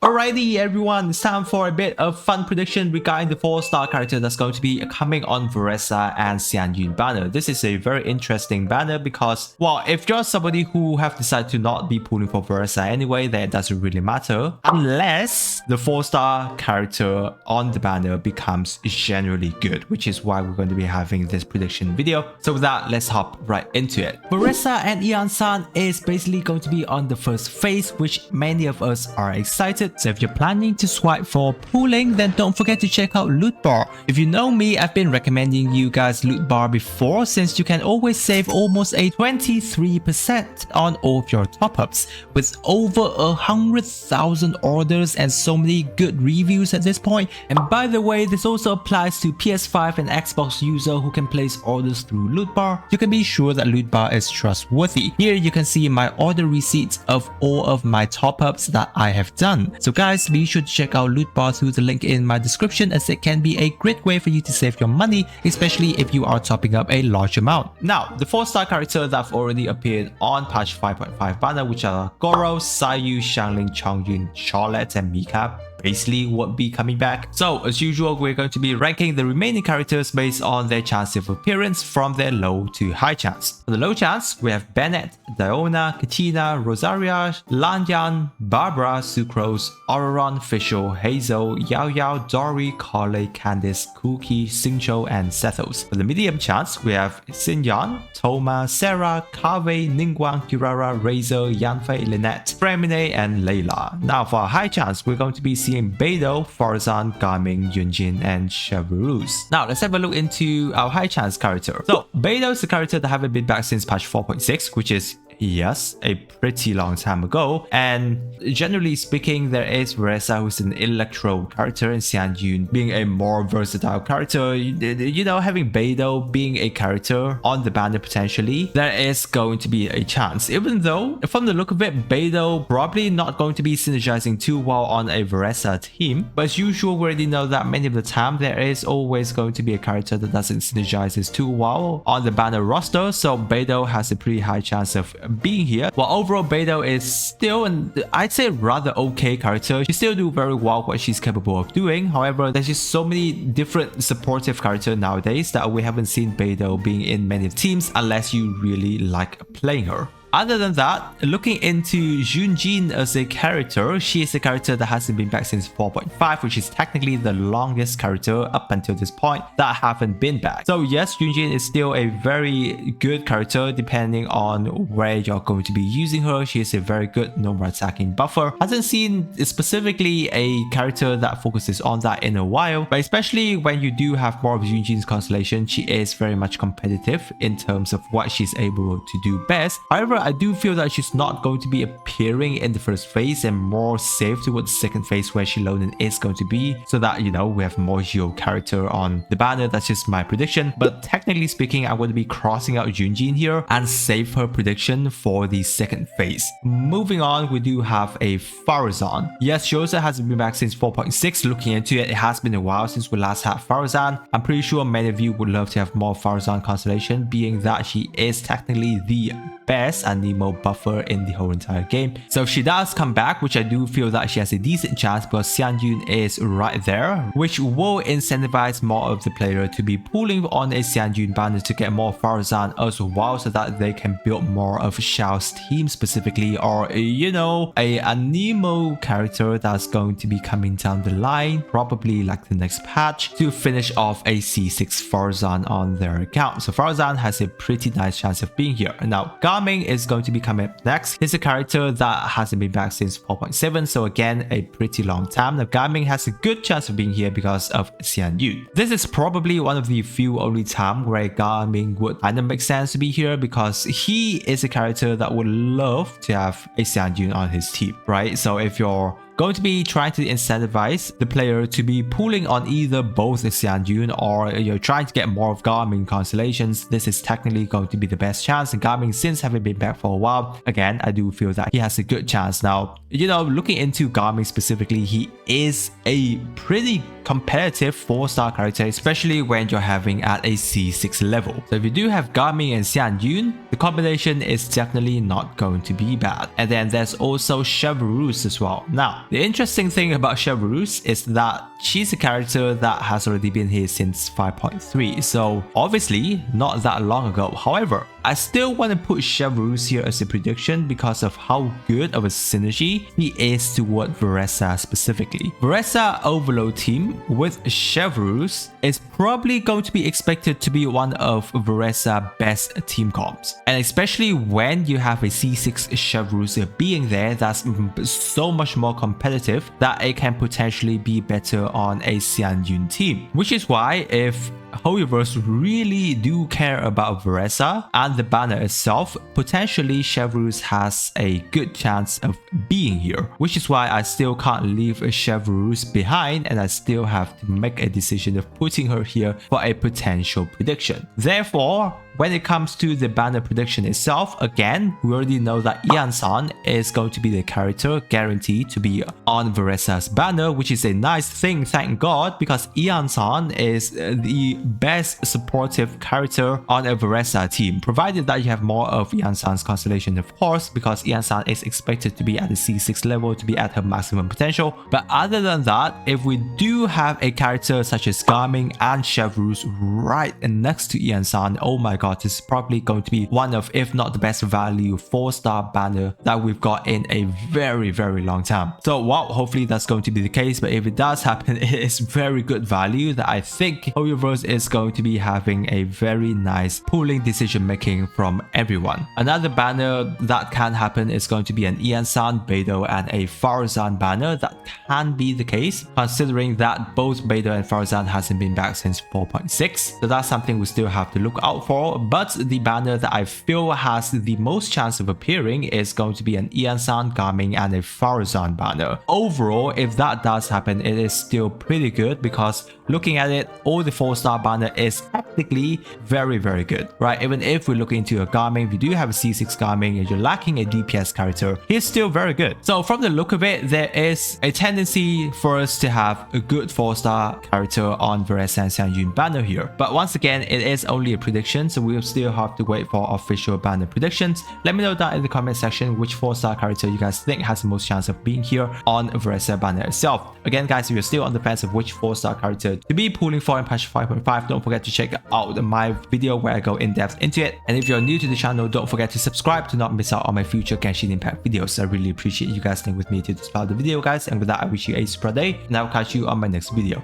Alrighty everyone, it's time for a bit of fun prediction regarding the 4-star character that's going to be coming on Varesa and Xianyun banner. This is a very interesting banner because, well, if you're somebody who have decided to not be pulling for Varesa anyway, then it doesn't really matter. Unless the 4-star character on the banner becomes generally good, which is why we're going to be having this prediction video. So with that, let's hop right into it. Varesa and Xianyun is basically going to be on the first phase, which many of us are excited. So if you're planning to swipe for pooling, then don't forget to check out LootBar. If you know me, I've been recommending you guys LootBar before, since you can always save almost a 23% on all of your top-ups, with over 100,000 orders and so many good reviews at this point. And by the way, this also applies to PS5 and Xbox user who can place orders through LootBar. You can be sure that LootBar is trustworthy. Here you can see my order receipts of all of my top-ups that I have done. So guys, be sure to check out LootBar through the link in my description, as it can be a great way for you to save your money, especially if you are topping up a large amount. Now, the 4-star character that have already appeared on patch 5.5 banner, which are Goro, Sayu, Xiangling, Chongyun, Charlotte, and Mika, basically would be coming back. So as usual, we're going to be ranking the remaining characters based on their chance of appearance from their low to high chance. For the low chance, we have Bennett, Diona, Katina, Rosaria, Lanyan, Barbara, Sucrose, Auroron, Fischl, Hazel, Yao Yao, Dory, Carly, Candice, Cookie, Xingqiu, and Sethos. For the medium chance, we have Xianyun, Toma, Sarah, Kave, Ningguang, Kirara, Razor, Yanfei, Lynette, Fremine, and Layla. Now for our high chance, we're going to be seeing Beidou, Faruzan, Garmin, Yunjin, and Chevreuse. Now let's have a look into our high chance character. So Beidou is the character that haven't been back since patch 4.6, which is, yes, a pretty long time ago. And generally speaking, there is Varesa, who's an electro character, and Xianyun being a more versatile character. You know, having Beidou being a character on the banner potentially, there is going to be a chance. Even though, from the look of it, Beidou probably not going to be synergizing too well on a Varesa team. But as usual, we already know that many of the time there is always going to be a character that doesn't synergize too well on the banner roster. So Beidou has a pretty high chance of being here. While overall Beidou is still an, I'd say, rather okay character. She still do very well what she's capable of doing. However, there's just so many different supportive characters nowadays that we haven't seen Beidou being in many teams unless you really like playing her. Other than that, looking into Yunjin as a character, she is a character that hasn't been back since 4.5, which is technically the longest character up until this point that haven't been back. So yes, Yunjin is still a very good character depending on where you're going to be using her. She is a very good normal attacking buffer. Hasn't seen specifically a character that focuses on that in a while, but especially when you do have more of Yunjin's constellation, she is very much competitive in terms of what she's able to do best. However, I do feel that she's not going to be appearing in the first phase and more safe towards the second phase where Xianyun is going to be, so that, you know, we have more Geo character on the banner. That's just my prediction. But technically speaking, I'm going to be crossing out Yunjin here and save her prediction for the second phase. Moving on, we do have a Faruzan. Yes, she also hasn't been back since 4.6. Looking into it, it has been a while since we last had Faruzan. I'm pretty sure many of you would love to have more Faruzan constellation, being that she is technically the best Anemo buffer in the whole entire game. So if she does come back, which I do feel that she has a decent chance, because Xianyun is right there, which will incentivize more of the player to be pulling on a Xianyun banner to get more Faruzan as well, so that they can build more of Xiao's team specifically, or, you know, a Anemo character that's going to be coming down the line, probably like the next patch, to finish off a C6 Faruzan on their account. So Faruzan has a pretty nice chance of being here. Now Garmin is going to be coming up next. He's a character that hasn't been back since 4.7, so again, a pretty long time. Now Garmin has a good chance of being here because of Xianyun. This is probably one of the few only time where Garmin would kind of make sense to be here, because he is a character that would love to have a Xianyun on his team, right? So if you're going to be trying to incentivize the player to be pulling on either both Xianyun, or you're trying to get more of Garmin constellations, this is technically going to be the best chance. And Garmin, since having been back for a while, again, I do feel that he has a good chance. Now, you know, looking into Garmin specifically, he is a pretty competitive 4-star character, especially when you're having at a C6 level. So if you do have Garmin and Xianyun, the combination is definitely not going to be bad. And then there's also Chevreuse as well. Now, The interesting thing about Chevreuse is that she's a character that has already been here since 5.3, so obviously not that long ago. However, I still want to put Chevreuse here as a prediction because of how good of a synergy he is toward Varesa specifically. Varesa Overload team with Chevreuse is probably going to be expected to be one of Varesa's best team comps, and especially when you have a C6 Chevreuse being there, that's so much more competitive that it can potentially be better on a Xianyun team. Which is why if Hoyoverse really do care about Varesa and the banner itself, potentially Chevreuse has a good chance of being here, which is why I still can't leave Chevreuse behind, and I still have to make a decision of putting her here for a potential prediction. Therefore, when it comes to the banner prediction itself, again, we already know that Ian-san is going to be the character guaranteed to be on Varesa's banner, which is a nice thing, thank God, because Ian-san is the best supportive character on a Varesa team, provided that you have more of Ian-san's constellation, of course, because Ian-san is expected to be at the C6 level to be at her maximum potential. But other than that, if we do have a character such as Garmin and Chevreuse right next to Ian-san, oh my god, this is probably going to be one of, if not the best value 4-star banner that we've got in a very long time. So wow, hopefully that's going to be the case, but if it does happen, it is very good value that I think Hoyoverse is going to be having a very nice pooling decision making from everyone. Another banner that can happen is going to be an Ian-san, Beidou and a Faruzan banner. That can be the case considering that both Beidou and Faruzan hasn't been back since 4.6, so that's something we still have to look out for. But the banner that I feel has the most chance of appearing is going to be an Ian-san, Garmin and a Faruzan banner. Overall, if that does happen, it is still pretty good because looking at it, all the 4-star banner is technically very good, right? Even if we look into a Garmin, if you do have a C6 Garmin and you're lacking a DPS character, he's still very good. So from the look of it, there is a tendency for us to have a good 4-star character on Varesa and Xianyun banner here. But once again, it is only a prediction, so we'll still have to wait for official banner predictions. Let me know down in the comment section which 4-star character you guys think has the most chance of being here on Varesa banner itself. Again guys, if you're still on the fence of which 4-star character to be pulling for in patch 5.5, don't forget to check out my video where I go in depth into it. And if you're new to the channel, don't forget to subscribe to not miss out on my future Genshin Impact videos. I really appreciate you guys staying with me to the start of the video guys, and with that I wish you a super day, and I'll catch you on my next video.